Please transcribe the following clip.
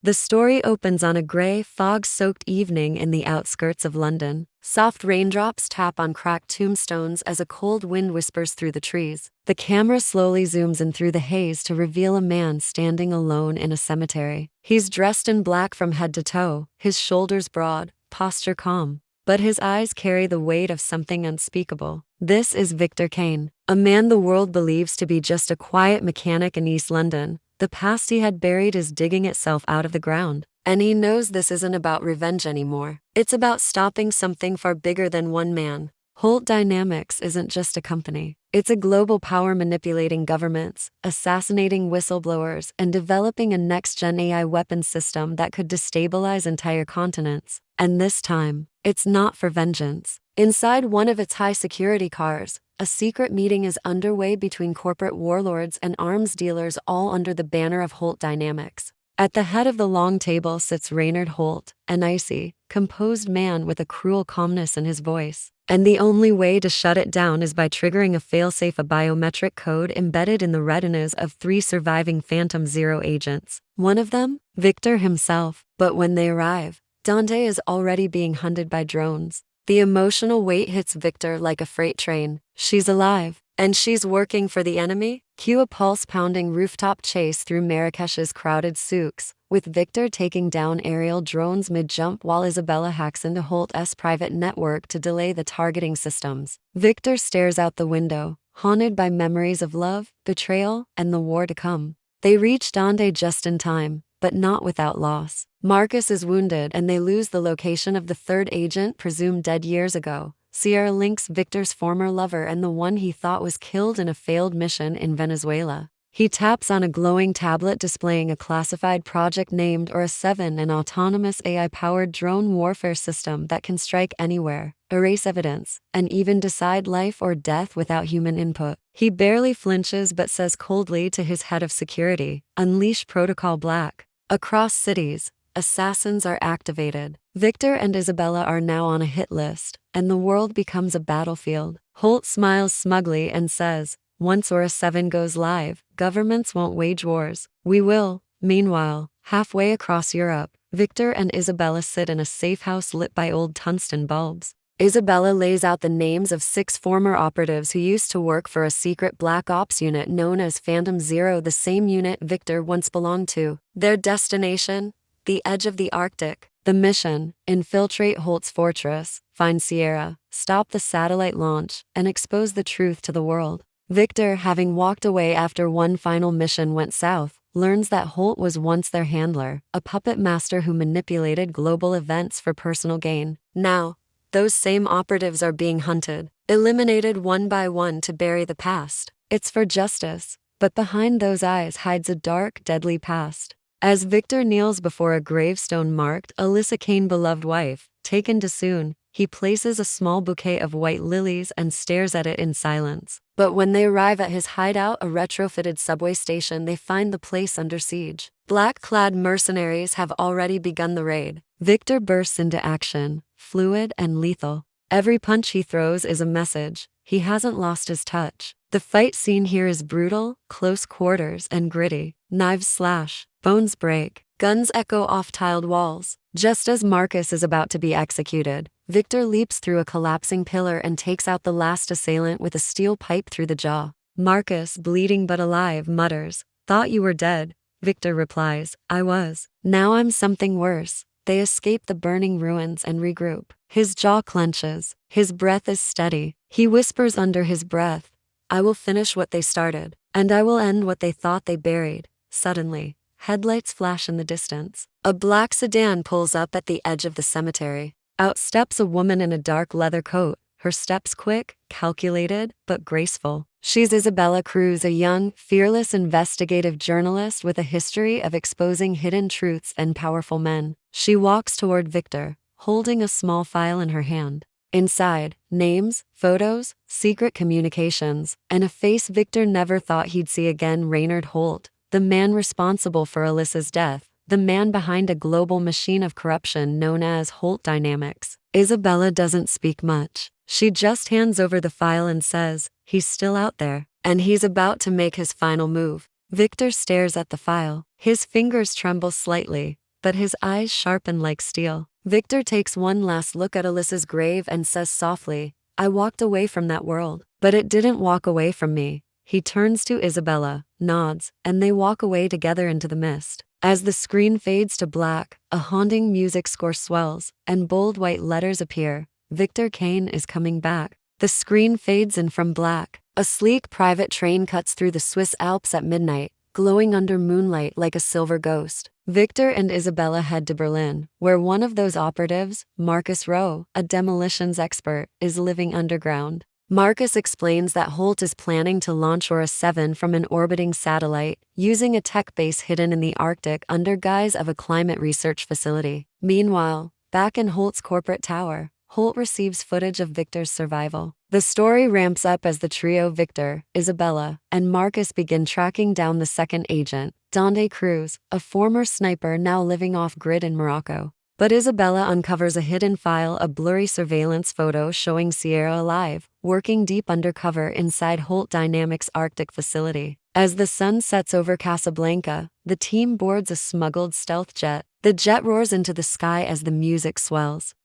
The story opens on a gray, fog-soaked evening in the outskirts of London. Soft raindrops tap on cracked tombstones as a cold wind whispers through the trees. The camera slowly zooms in through the haze to reveal a man standing alone in a cemetery. He's dressed in black from head to toe, his shoulders broad, posture calm. But his eyes carry the weight of something unspeakable. This is Victor Kane, a man the world believes to be just a quiet mechanic in East London. The past he had buried is digging itself out of the ground. And he knows this isn't about revenge anymore. It's about stopping something far bigger than one man. Holt Dynamics isn't just a company. It's a global power manipulating governments, assassinating whistleblowers, and developing a next-gen AI weapons system that could destabilize entire continents. And this time, it's not for vengeance. Inside one of its high-security cars, a secret meeting is underway between corporate warlords and arms dealers, all under the banner of Holt Dynamics. At the head of the long table sits Reynard Holt, an icy, composed man with a cruel calmness in his voice. And the only way to shut it down is by triggering a failsafe, a biometric code embedded in the retinas of 3 surviving Phantom Zero agents. One of them, Victor himself. But when they arrive, Dante is already being hunted by drones. The emotional weight hits Victor like a freight train. She's alive, and she's working for the enemy? Cue a pulse-pounding rooftop chase through Marrakesh's crowded souks, with Victor taking down aerial drones mid-jump while Isabella hacks into Holt's private network to delay the targeting systems. Victor stares out the window, haunted by memories of love, betrayal, and the war to come. They reach Dante just in time, but not without loss. Marcus is wounded and they lose the location of the 3rd agent presumed dead years ago. Sierra links Victor's former lover and the one he thought was killed in a failed mission in Venezuela. He taps on a glowing tablet displaying a classified project named Ura-7, an autonomous AI-powered drone warfare system that can strike anywhere, erase evidence, and even decide life or death without human input. He barely flinches but says coldly to his head of security, "Unleash Protocol Black." Across cities, assassins are activated. Victor and Isabella are now on a hit list, and the world becomes a battlefield. Holt smiles smugly and says, "Once Ura-7 goes live, governments won't wage wars. We will." Meanwhile, halfway across Europe, Victor and Isabella sit in a safe house lit by old tungsten bulbs. Isabella lays out the names of 6 former operatives who used to work for a secret black ops unit known as Phantom Zero, the same unit Victor once belonged to. Their destination? The edge of the Arctic. The mission: infiltrate Holt's fortress, find Sierra, stop the satellite launch, and expose the truth to the world. Victor, having walked away after one final mission went south, learns that Holt was once their handler, a puppet master who manipulated global events for personal gain. Now, those same operatives are being hunted, eliminated one by one to bury the past. It's for justice, but behind those eyes hides a dark, deadly past. As Victor kneels before a gravestone marked Alyssa Kane, beloved wife, taken too soon, he places a small bouquet of white lilies and stares at it in silence. But when they arrive at his hideout, a retrofitted subway station, they find the place under siege. Black-clad mercenaries have already begun the raid. Victor bursts into action, fluid and lethal. Every punch he throws is a message. He hasn't lost his touch. The fight scene here is brutal, close quarters, and gritty. Knives slash, bones break, guns echo off tiled walls. Just as Marcus is about to be executed, Victor leaps through a collapsing pillar and takes out the last assailant with a steel pipe through the jaw. Marcus, bleeding but alive, mutters, "Thought you were dead." Victor replies, "I was. Now I'm something worse." They escape the burning ruins and regroup. His jaw clenches. His breath is steady. He whispers under his breath, "I will finish what they started, and I will end what they thought they buried." Suddenly, headlights flash in the distance. A black sedan pulls up at the edge of the cemetery. Out steps a woman in a dark leather coat, her steps quick, calculated, but graceful. She's Isabella Cruz, a young, fearless investigative journalist with a history of exposing hidden truths and powerful men. She walks toward Victor, holding a small file in her hand. Inside, names, photos, secret communications, and a face Victor never thought he'd see again: Reynard Holt, the man responsible for Alyssa's death, the man behind a global machine of corruption known as Holt Dynamics. Isabella doesn't speak much. She just hands over the file and says, "He's still out there, and he's about to make his final move." Victor stares at the file. His fingers tremble slightly, but his eyes sharpen like steel. Victor takes one last look at Alyssa's grave and says softly, "I walked away from that world, but it didn't walk away from me." He turns to Isabella, nods, and they walk away together into the mist. As the screen fades to black, a haunting music score swells, and bold white letters appear. Victor Kane is coming back. The screen fades in from black. A sleek private train cuts through the Swiss Alps at midnight, glowing under moonlight like a silver ghost. Victor and Isabella head to Berlin, where one of those operatives, Marcus Rowe, a demolitions expert, is living underground. Marcus explains that Holt is planning to launch Aura 7 from an orbiting satellite, using a tech base hidden in the Arctic under guise of a climate research facility. Meanwhile, back in Holt's corporate tower, Holt receives footage of Victor's survival. The story ramps up as the trio Victor, Isabella, and Marcus begin tracking down the second agent, Dante Cruz, a former sniper now living off-grid in Morocco. But Isabella uncovers a hidden file, a blurry surveillance photo showing Sierra alive, working deep undercover inside Holt Dynamics' Arctic facility. As the sun sets over Casablanca, the team boards a smuggled stealth jet. The jet roars into the sky as the music swells.